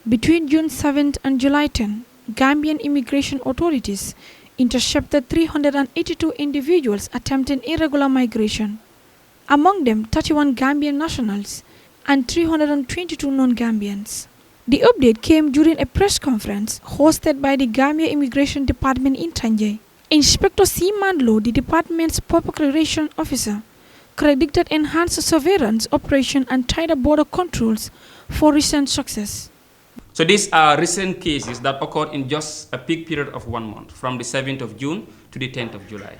Between June 7 and July 10, Gambian immigration authorities intercepted 382 individuals attempting irregular migration, among them 31 Gambian nationals and 322 non-Gambians. The update came during a press conference hosted by the Gambia Immigration Department in Tanje. Inspector C. Mandlo, the department's public relations officer, credited enhanced surveillance operation and tighter border controls for recent success. So these are recent cases that occurred in just a peak period of 1 month, from the 7th of June to the 10th of July.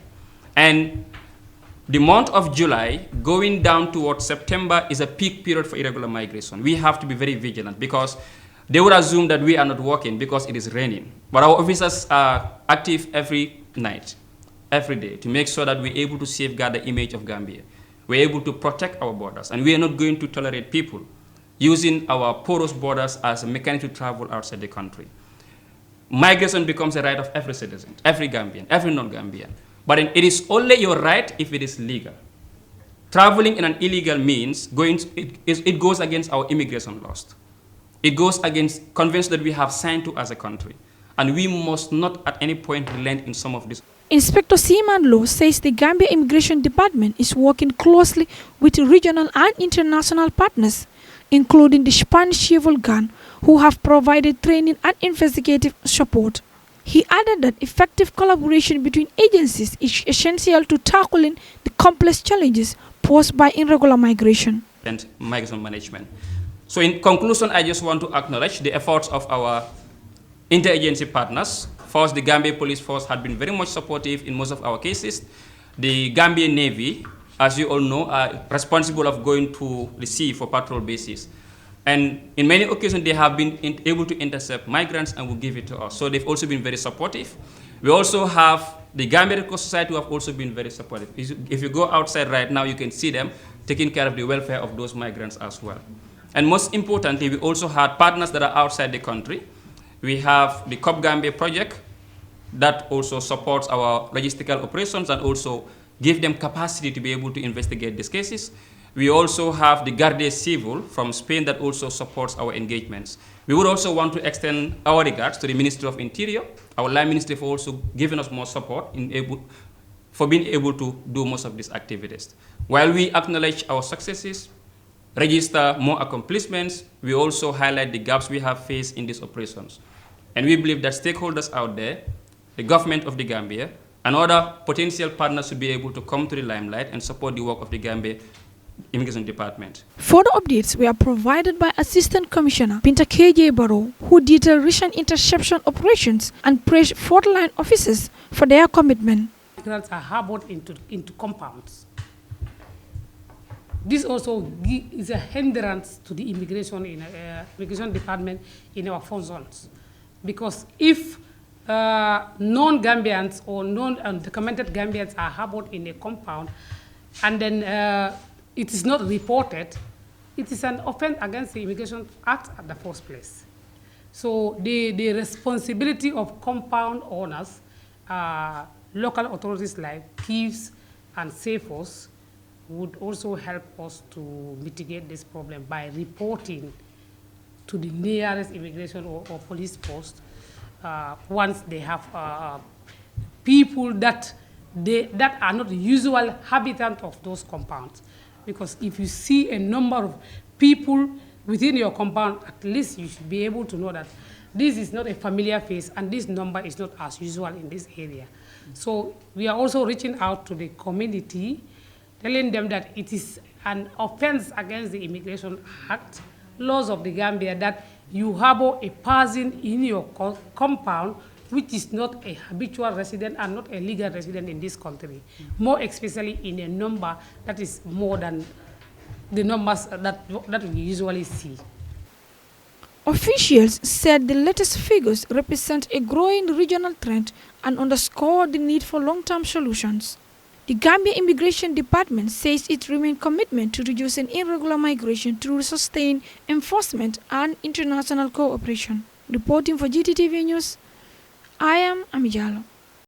And the month of July, going down towards September, is a peak period for irregular migration. We have to be very vigilant because they would assume that we are not working because it is raining. But our officers are active every night, every day, to make sure that we're able to safeguard the image of Gambia. We're able to protect our borders, and we are not going to tolerate people using our porous borders as a mechanism to travel outside the country. Migration becomes a right of every citizen, every Gambian, every non-Gambian. But it is only your right if it is legal. Traveling in an illegal means, it goes against our immigration laws. It goes against conventions that we have signed to as a country. And we must not at any point relent in some of this. Inspector Seaman Law says the Gambia Immigration Department is working closely with regional and international partners, including the Spanish Civil Guard, who have provided training and investigative support. He added that effective collaboration between agencies is essential to tackling the complex challenges posed by irregular migration and migration management. So in conclusion, I just want to acknowledge the efforts of our interagency partners. First, the Gambia Police Force had been very much supportive in most of our cases. The Gambian Navy, as you all know, are responsible of going to the sea for patrol bases. And in many occasions, they have been able to intercept migrants and will give it to us. So they've also been very supportive. We also have the Gambia Red Cross Society, who have also been very supportive. If you go outside right now, you can see them taking care of the welfare of those migrants as well. And most importantly, we also had partners that are outside the country. We have the COP Gambia project that also supports our logistical operations and also give them capacity to be able to investigate these cases. We also have the Guardia Civil from Spain that also supports our engagements. We would also want to extend our regards to the Ministry of Interior, our Line Ministry, for also giving us more support for being able to do most of these activities. While we acknowledge our successes, register more accomplishments, we also highlight the gaps we have faced in these operations. And we believe that stakeholders out there, the government of the Gambia, and other potential partners should be able to come to the limelight and support the work of the Gambia Immigration Department. Further updates were provided by Assistant Commissioner Binta KJ Barrow, who detailed recent interception operations and praised fourth-line officers for their commitment. Migrants are harbored into compounds. This also is a hindrance to the immigration department in our 4 zones, because if non-Gambians or non-documented Gambians are harbored in a compound and then it is not reported, it is an offense against the Immigration Act at the first place. So the responsibility of compound owners, local authorities like PIFs and SAFOS, would also help us to mitigate this problem by reporting to the nearest immigration or police post once they have people that are not the usual habitant of those compounds. Because if you see a number of people within your compound, at least you should be able to know that this is not a familiar face and this number is not as usual in this area. So we are also reaching out to the community, telling them that it is an offense against the Immigration Act, laws of the Gambia, that you harbor a person in your compound which is not a habitual resident and not a legal resident in this country, more especially in a number that is more than the numbers that we usually see. Officials said the latest figures represent a growing regional trend and underscore the need for long-term solutions. The Gambia Immigration Department says it remains committed to reducing irregular migration through sustained enforcement and international cooperation. Reporting for GTTV News, I am Amijalo.